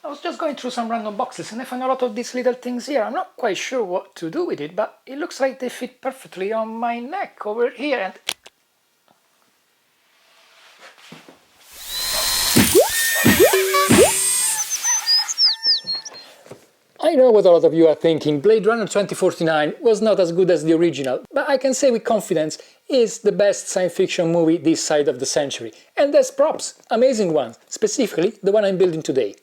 I was just going through some random boxes and I found a lot of these little things here. I'm not quite sure what to do with it, but it looks like they fit perfectly on my neck over here. And I know what a lot of you are thinking. Blade Runner 2049 was not as good as the original, but I can say with confidence it's the best science fiction movie this side of the century. And there's props, amazing ones, specifically the one I'm building today.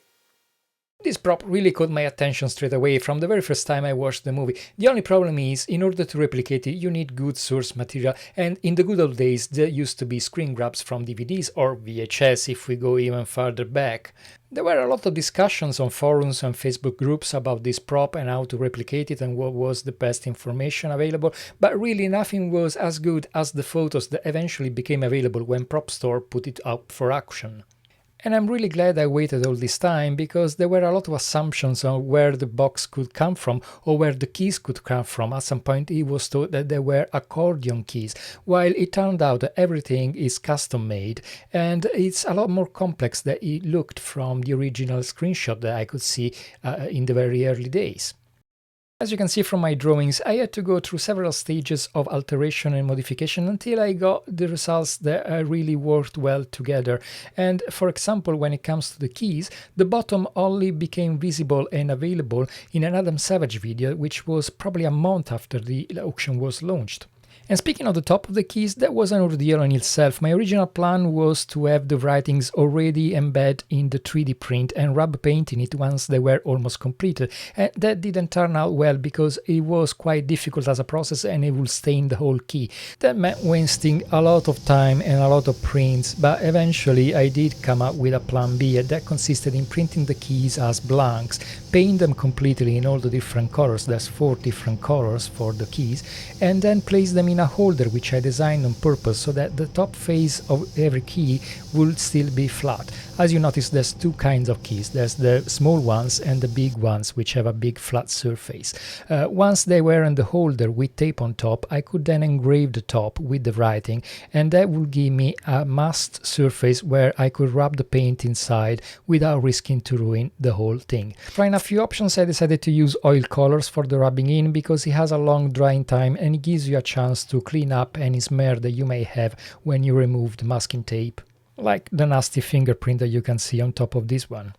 This prop really caught my attention straight away from the very first time I watched the movie. The only problem is, in order to replicate it, you need good source material, and in the good old days there used to be screen grabs from DVDs or VHS if we go even further back. There were a lot of discussions on forums and Facebook groups about this prop and how to replicate it and what was the best information available, but really nothing was as good as the photos that eventually became available when Prop Store put it up for auction. And I'm really glad I waited all this time, because there were a lot of assumptions on where the box could come from or where the keys could come from. At some point it was thought that there were accordion keys, while it turned out that everything is custom made and it's a lot more complex than it looked from the original screenshot that I could see in the very early days. As you can see from my drawings, I had to go through several stages of alteration and modification until I got the results that really worked well together. And for example, when it comes to the keys, the bottom only became visible and available in an Adam Savage video, which was probably a month after the auction was launched. And speaking of the top of the keys, that was an ordeal in itself. My original plan was to have the writings already embedded in the 3D print and rub painting it once they were almost completed. And that didn't turn out well because it was quite difficult as a process and it would stain the whole key. That meant wasting a lot of time and a lot of prints, but eventually I did come up with a plan B that consisted in printing the keys as blanks, paint them completely in all the different colors, there's 4 different colors for the keys, and then place them in a holder which I designed on purpose so that the top face of every key will still be flat. As you notice, there's 2 kinds of keys. There's the small ones and the big ones, which have a big flat surface. Once they were in the holder with tape on top, I could then engrave the top with the writing, and that would give me a masked surface where I could rub the paint inside without risking to ruin the whole thing. Trying a few options, I decided to use oil colors for the rubbing in because it has a long drying time and it gives you a chance to clean up any smear that you may have when you remove the masking tape, like the nasty fingerprint that you can see on top of this one.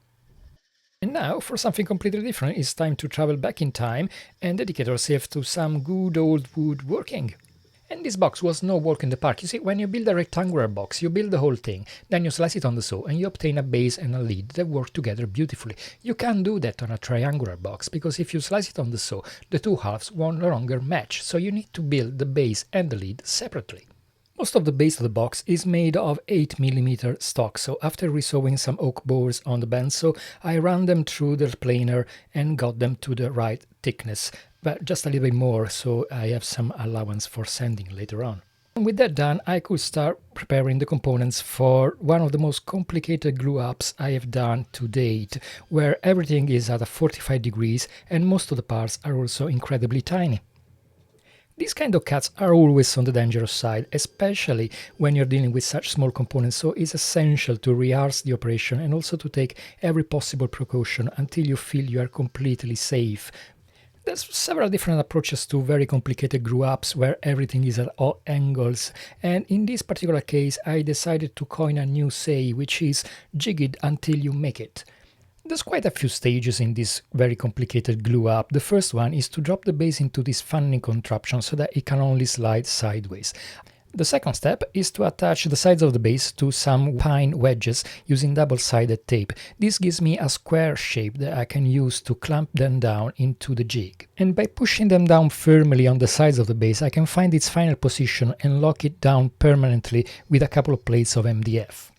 And now, for something completely different, it's time to travel back in time and dedicate ourselves to some good old woodworking. And this box was no walk in the park. You see, when you build a rectangular box, you build the whole thing, then you slice it on the saw and you obtain a base and a lid that work together beautifully. You can't do that on a triangular box, because if you slice it on the saw, the 2 halves won't no longer match, so you need to build the base and the lid separately. Most of the base of the box is made of 8mm stock, so after resawing some oak bores on the bandsaw, I ran them through the planer and got them to the right thickness, but just a little bit more, so I have some allowance for sanding later on. And with that done, I could start preparing the components for one of the most complicated glue-ups I have done to date, where everything is at a 45 degrees and most of the parts are also incredibly tiny. These kind of cuts are always on the dangerous side, especially when you're dealing with such small components, so it's essential to rehearse the operation and also to take every possible precaution until you feel you are completely safe. There's several different approaches to very complicated glue-ups where everything is at all angles, and in this particular case I decided to coin a new say, which is jig it until you make it. There's quite a few stages in this very complicated glue-up. The first one is to drop the base into this fanning contraption so that it can only slide sideways. The second step is to attach the sides of the base to some pine wedges using double-sided tape. This gives me a square shape that I can use to clamp them down into the jig. And by pushing them down firmly on the sides of the base, I can find its final position and lock it down permanently with a couple of plates of MDF.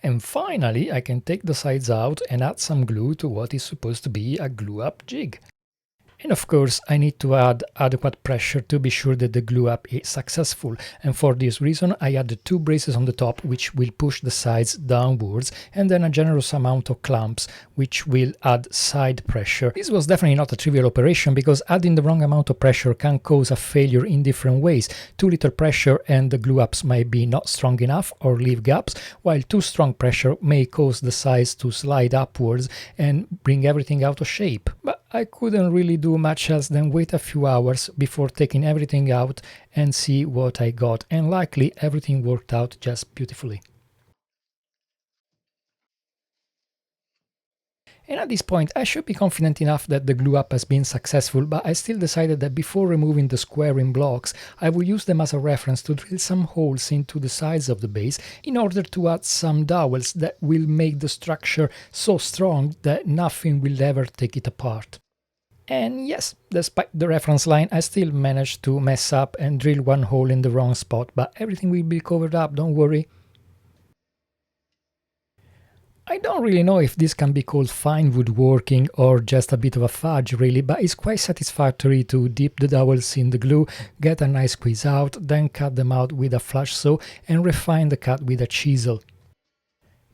And finally, I can take the sides out and add some glue to what is supposed to be a glue-up jig. And of course, I need to add adequate pressure to be sure that the glue up is successful. And for this reason, I added 2 braces on the top, which will push the sides downwards, and then a generous amount of clamps, which will add side pressure. This was definitely not a trivial operation, because adding the wrong amount of pressure can cause a failure in different ways. Too little pressure and the glue ups might be not strong enough or leave gaps, while too strong pressure may cause the sides to slide upwards and bring everything out of shape. But I couldn't really do much else than wait a few hours before taking everything out and see what I got, and luckily everything worked out just beautifully. And at this point I should be confident enough that the glue up has been successful, but I still decided that before removing the squaring blocks I will use them as a reference to drill some holes into the sides of the base in order to add some dowels that will make the structure so strong that nothing will ever take it apart. And yes, despite the reference line, I still managed to mess up and drill one hole in the wrong spot, but everything will be covered up, don't worry. I don't really know if this can be called fine woodworking or just a bit of a fudge really, but it's quite satisfactory to dip the dowels in the glue, get a nice squeeze out, then cut them out with a flash saw and refine the cut with a chisel.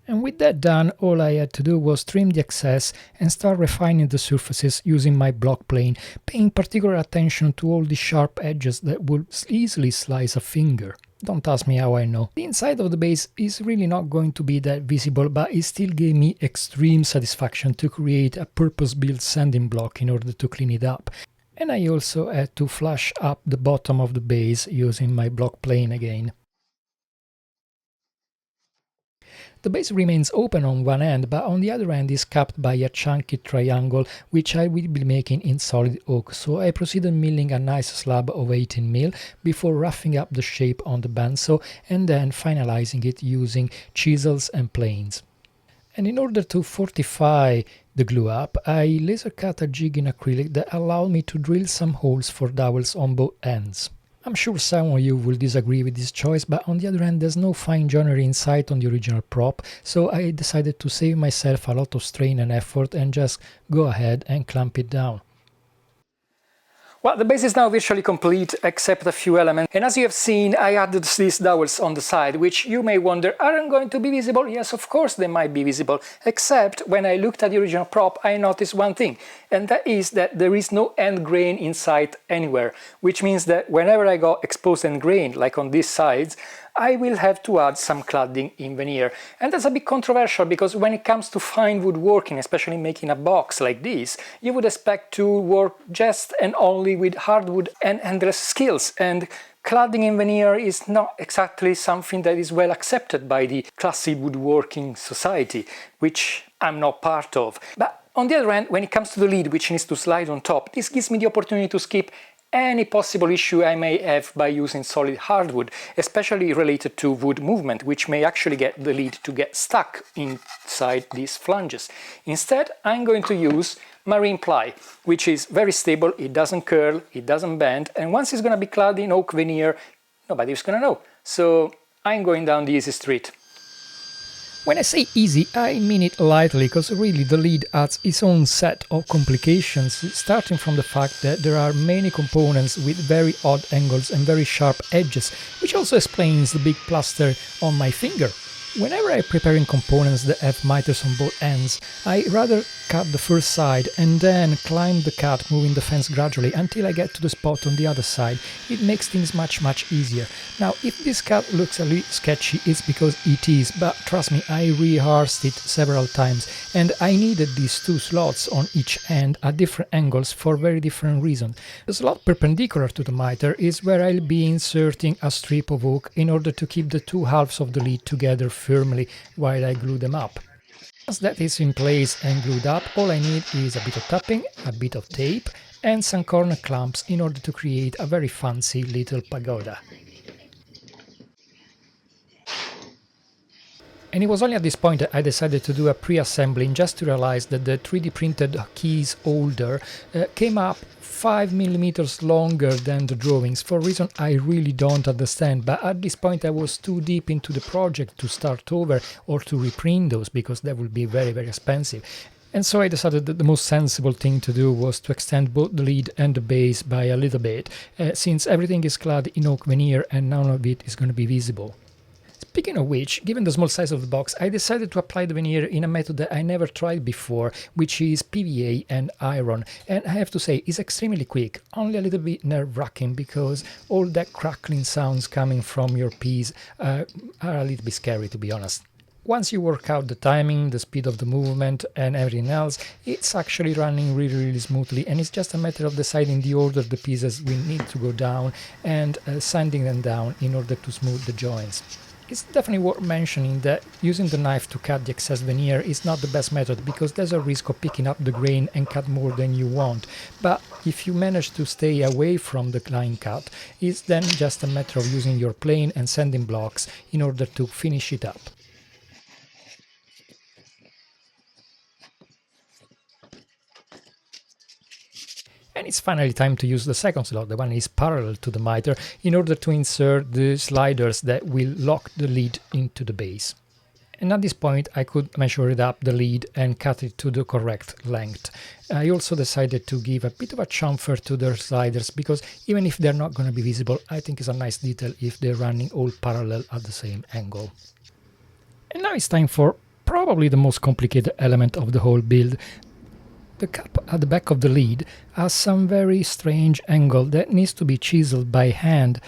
And with that done, all I had to do was trim the excess and start refining the surfaces using my block plane, paying particular attention to all the sharp edges that would easily slice a finger. Don't ask me how I know. The inside of the base is really not going to be that visible, but it still gave me extreme satisfaction to create a purpose-built sanding block in order to clean it up. And I also had to flush up the bottom of the base using my block plane again. The base remains open on one end, but on the other end is capped by a chunky triangle, which I will be making in solid oak, so I proceeded milling a nice slab of 18mm before roughing up the shape on the bandsaw and then finalizing it using chisels and planes. And in order to fortify the glue up, I laser cut a jig in acrylic that allowed me to drill some holes for dowels on both ends. I'm sure some of you will disagree with this choice, but on the other hand there's no fine joinery in sight on the original prop, so I decided to save myself a lot of strain and effort and just go ahead and clamp it down. Well, the base is now virtually complete except a few elements, and as you have seen I added these dowels on the side, which you may wonder aren't going to be visible. Yes, of course they might be visible, except when I looked at the original prop I noticed one thing, and that is that there is no end grain in sight anywhere, which means that whenever I got exposed end grain, like on these sides, I will have to add some cladding in veneer. And that's a bit controversial, because when it comes to fine woodworking, especially making a box like this, you would expect to work just and only with hardwood and endless skills, and cladding in veneer is not exactly something that is well accepted by the classy woodworking society, which I'm not part of. But on the other hand, when it comes to the lid, which needs to slide on top, this gives me the opportunity to skip any possible issue I may have by using solid hardwood, especially related to wood movement, which may actually get the lid to get stuck inside these flanges. Instead, I'm going to use marine ply, which is very stable, it doesn't curl, it doesn't bend, and once it's going to be clad in oak veneer, nobody's going to know. So I'm going down the easy street. When I say easy, I mean it lightly, because really the lid adds its own set of complications, starting from the fact that there are many components with very odd angles and very sharp edges, which also explains the big plaster on my finger. Whenever I'm preparing components that have miters on both ends, I rather cut the first side and then climb the cut, moving the fence gradually until I get to the spot on the other side. It makes things much easier. Now, if this cut looks a little sketchy, it's because it is, but trust me, I rehearsed it several times, and I needed these 2 slots on each end at different angles for very different reasons. The slot perpendicular to the miter is where I'll be inserting a strip of oak in order to keep the 2 halves of the lid together firmly while I glue them up. Once that is in place and glued up, all I need is a bit of tapping, a bit of tape and some corner clamps in order to create a very fancy little pagoda. And it was only at this point that I decided to do a pre-assembling, just to realize that the 3D printed keys holder came up 5mm longer than the drawings, for a reason I really don't understand, but at this point I was too deep into the project to start over or to reprint those, because that would be very expensive. And so I decided that the most sensible thing to do was to extend both the lid and the base by a little bit, since everything is clad in oak veneer and none of it is going to be visible. Speaking of which, given the small size of the box, I decided to apply the veneer in a method that I never tried before, which is PVA and iron. And I have to say, it's extremely quick, only a little bit nerve-wracking because all that crackling sounds coming from your piece are a little bit scary, to be honest. Once you work out the timing, the speed of the movement and everything else, it's actually running really smoothly, and it's just a matter of deciding the order the pieces will need to go down and sanding them down in order to smooth the joints. It's definitely worth mentioning that using the knife to cut the excess veneer is not the best method because there's a risk of picking up the grain and cut more than you want. But if you manage to stay away from the line cut, it's then just a matter of using your plane and sanding blocks in order to finish it up. And it's finally time to use the second slot, the one is parallel to the miter, in order to insert the sliders that will lock the lid into the base. And at this point I could measure it up the lid and cut it to the correct length. I also decided to give a bit of a chamfer to the sliders because even if they're not going to be visible, I think it's a nice detail if they're running all parallel at the same angle. And now it's time for probably the most complicated element of the whole build. The cap at the back of the lid has some very strange angle that needs to be chiseled by hand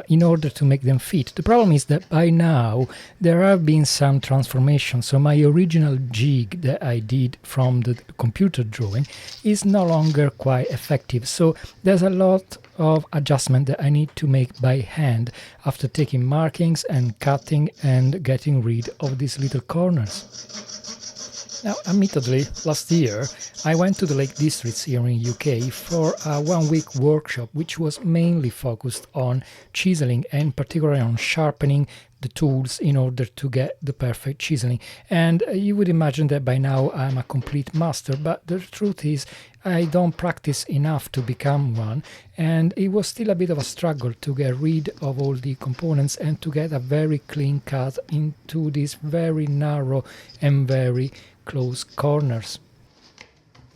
in order to make them fit. The problem is that by now there have been some transformations, so my original jig that I did from the computer drawing is no longer quite effective. So there's a lot of adjustment that I need to make by hand after taking markings and cutting and getting rid of these little corners. Now, admittedly, last year I went to the Lake Districts here in UK for a one-week workshop which was mainly focused on chiseling and particularly on sharpening the tools in order to get the perfect chiseling. And you would imagine that by now I'm a complete master, but the truth is I don't practice enough to become one, and it was still a bit of a struggle to get rid of all the components and to get a very clean cut into these very narrow and very close corners.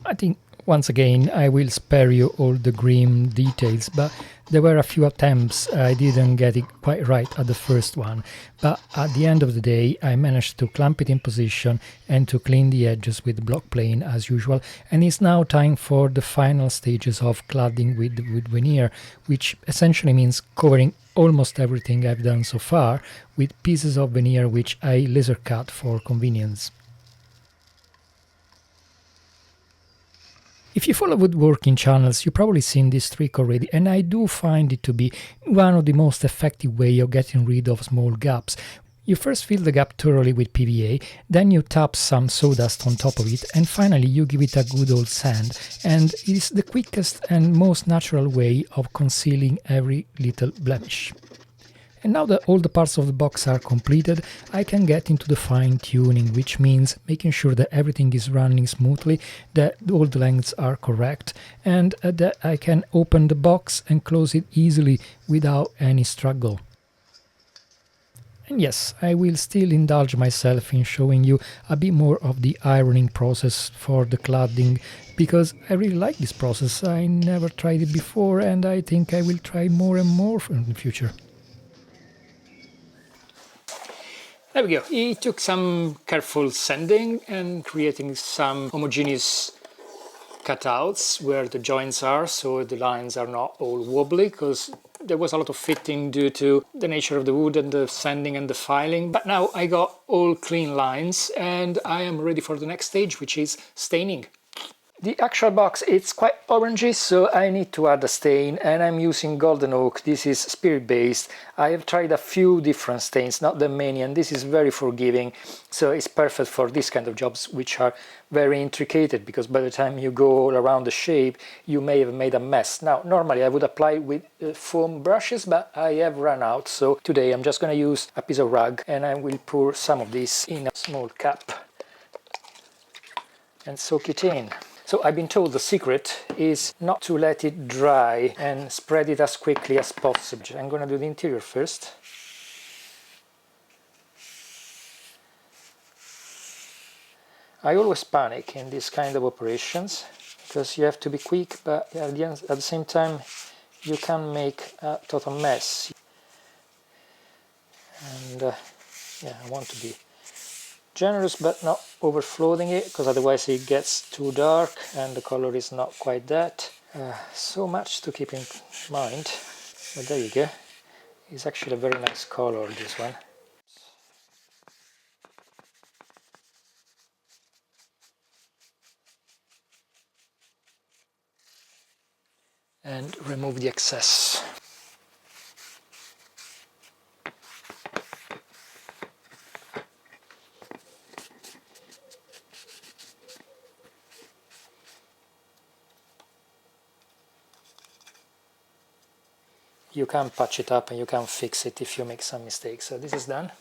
I think once again I will spare you all the grim details, but there were a few attempts. I didn't get it quite right at the first one, but at the end of the day I managed to clamp it in position and to clean the edges with the block plane as usual, and it's now time for the final stages of cladding with the wood veneer, which essentially means covering almost everything I've done so far with pieces of veneer which I laser cut for convenience. If you follow woodworking channels, you've probably seen this trick already, and I do find it to be one of the most effective way of getting rid of small gaps. You first fill the gap thoroughly with PVA, then you tap some sawdust on top of it, and finally you give it a good old sand, and it is the quickest and most natural way of concealing every little blemish. And now that all the parts of the box are completed, I can get into the fine tuning, which means making sure that everything is running smoothly, that all the lengths are correct, and that I can open the box and close it easily without any struggle. And yes, I will still indulge myself in showing you a bit more of the ironing process for the cladding, because I really like this process. I never tried it before, and I think I will try more and more in the future. There we go. It took some careful sanding and creating some homogeneous cutouts where the joints are, so the lines are not all wobbly, because there was a lot of fitting due to the nature of the wood and the sanding and the filing. But now I got all clean lines and I am ready for the next stage, which is staining. The actual box, it's quite orangey, so I need to add a stain, and I'm using golden oak. This is spirit based. I have tried a few different stains, not that many, and this is very forgiving, so it's perfect for this kind of jobs which are very intricate, because by the time you go all around the shape you may have made a mess. Now normally I would apply with foam brushes, but I have run out, so today I'm just going to use a piece of rag and I will pour some of this in a small cup and soak it in. So I've been told the secret is not to let it dry and spread it as quickly as possible. I'm going to do the interior first. I always panic in these kind of operations because you have to be quick, but at the same time you can make a total mess. And yeah, I want to be generous but not overfloating it, because otherwise it gets too dark and the color is not quite that. So much to keep in mind, but there you go. It's actually a very nice color, this one. And remove the excess. You can patch it up and you can fix it if you make some mistakes. So this is done.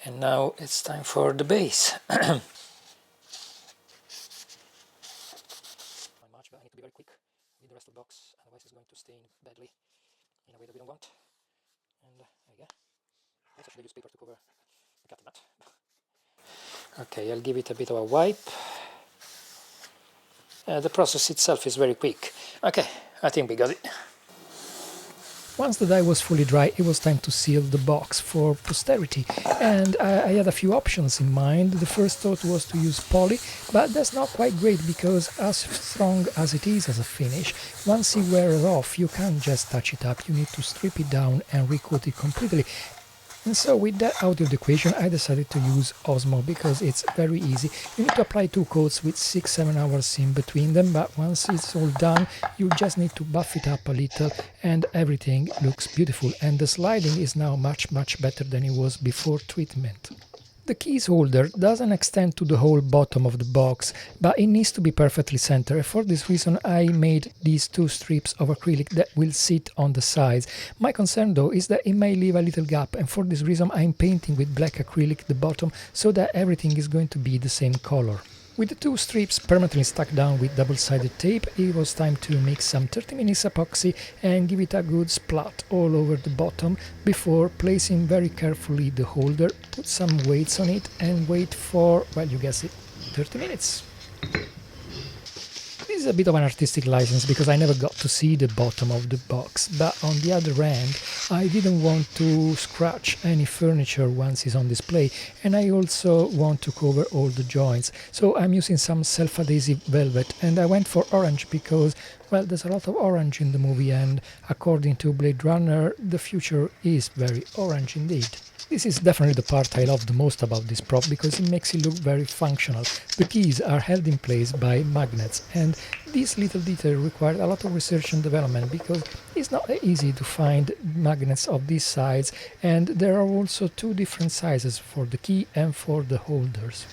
And now it's time for the base. Much, but I need to be very quick with the rest of the box, otherwise it's going to stain badly in a way that we don't want. And there you go. Let's actually use paper to cover the cutting mat. Okay, I'll give it a bit of a wipe. The process itself is very quick. Okay, I think we got it. Once the dye was fully dry, it was time to seal the box for posterity, and I had a few options in mind. The first thought was to use poly, but that's not quite great because as strong as it is as a finish, once it wears off you can't just touch it up, you need to strip it down and recoat it completely. And so with that out of the equation, I decided to use Osmo because it's very easy. You need to apply 2 coats with 6-7 hours in between them, but once it's all done, you just need to buff it up a little and everything looks beautiful. And the sliding is now much better than it was before treatment. The keys holder doesn't extend to the whole bottom of the box, but it needs to be perfectly centered. For this reason I made these 2 strips of acrylic that will sit on the sides. My concern though is that it may leave a little gap, and for this reason I'm painting with black acrylic the bottom so that everything is going to be the same color. With the 2 strips permanently stuck down with double-sided tape, it was time to mix some 30 minutes epoxy and give it a good splat all over the bottom before placing very carefully the holder, put some weights on it and wait for, well, you guess it, 30 minutes. This is a bit of an artistic license because I never got to see the bottom of the box, but on the other hand I didn't want to scratch any furniture once it's on display, and I also want to cover all the joints, so I'm using some self-adhesive velvet, and I went for orange because, well, there's a lot of orange in the movie, and according to Blade Runner the future is very orange indeed. This is definitely the part I love the most about this prop because it makes it look very functional. The keys are held in place by magnets, and this little detail required a lot of research and development because it's not easy to find magnets of this size, and there are also 2 different sizes for the key and for the holders.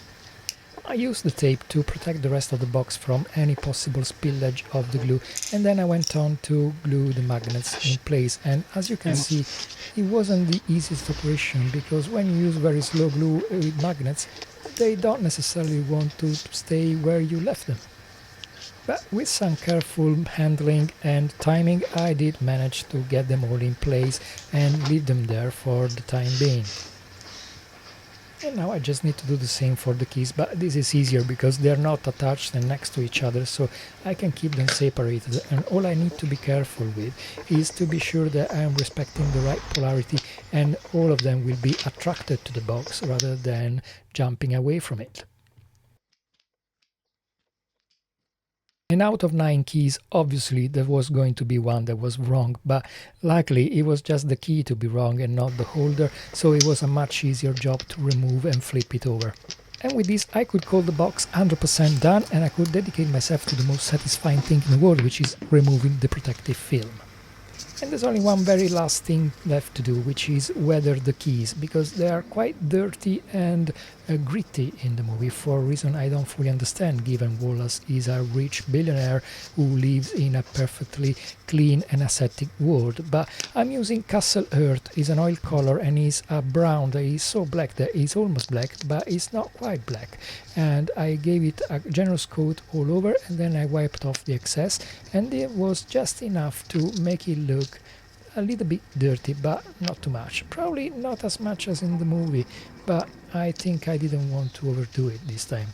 I used the tape to protect the rest of the box from any possible spillage of the glue, and then I went on to glue the magnets in place, and as you can see it wasn't the easiest operation because when you use very slow glue with magnets they don't necessarily want to stay where you left them. But with some careful handling and timing I did manage to get them all in place and leave them there for the time being. And now I just need to do the same for the keys, but this is easier because they're not attached and next to each other, so I can keep them separated, and all I need to be careful with is to be sure that I am respecting the right polarity and all of them will be attracted to the box rather than jumping away from it. And out of 9 keys, obviously there was going to be one that was wrong, but luckily it was just the key to be wrong and not the holder, so it was a much easier job to remove and flip it over. And with this I could call the box 100% done, and I could dedicate myself to the most satisfying thing in the world, which is removing the protective film. And there's only one very last thing left to do, which is weather the keys, because they are quite dirty and gritty in the movie for a reason I don't fully understand, given Wallace is a rich billionaire who lives in a perfectly clean and ascetic world. But I'm using Castle Earth, is an oil color and is a brown that is so black that it's almost black, but it's not quite black. And I gave it a generous coat all over, and then I wiped off the excess, and it was just enough to make it look a little bit dirty, but not too much. Probably not as much as in the movie, but I think I didn't want to overdo it this time.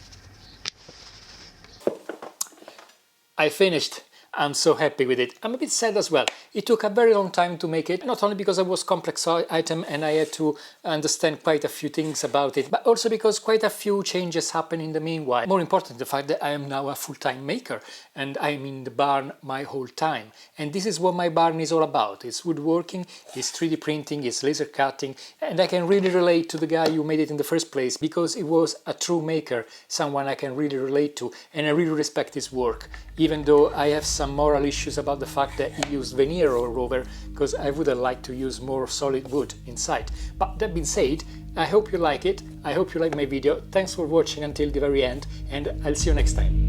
I finished. I'm so happy with it. I'm a bit sad as well. It took a very long time to make it, not only because it was a complex item and I had to understand quite a few things about it, but also because quite a few changes happened in the meanwhile. More important, the fact that I am now a full-time maker and I'm in the barn my whole time. And this is what my barn is all about. It's woodworking, it's 3D printing, it's laser cutting, and I can really relate to the guy who made it in the first place because it was a true maker, someone I can really relate to, and I really respect his work, even though I have some moral issues about the fact that he used veneer all over, because I would have liked to use more solid wood inside. But that being said, I hope you like it, I hope you like my video, thanks for watching until the very end, and I'll see you next time.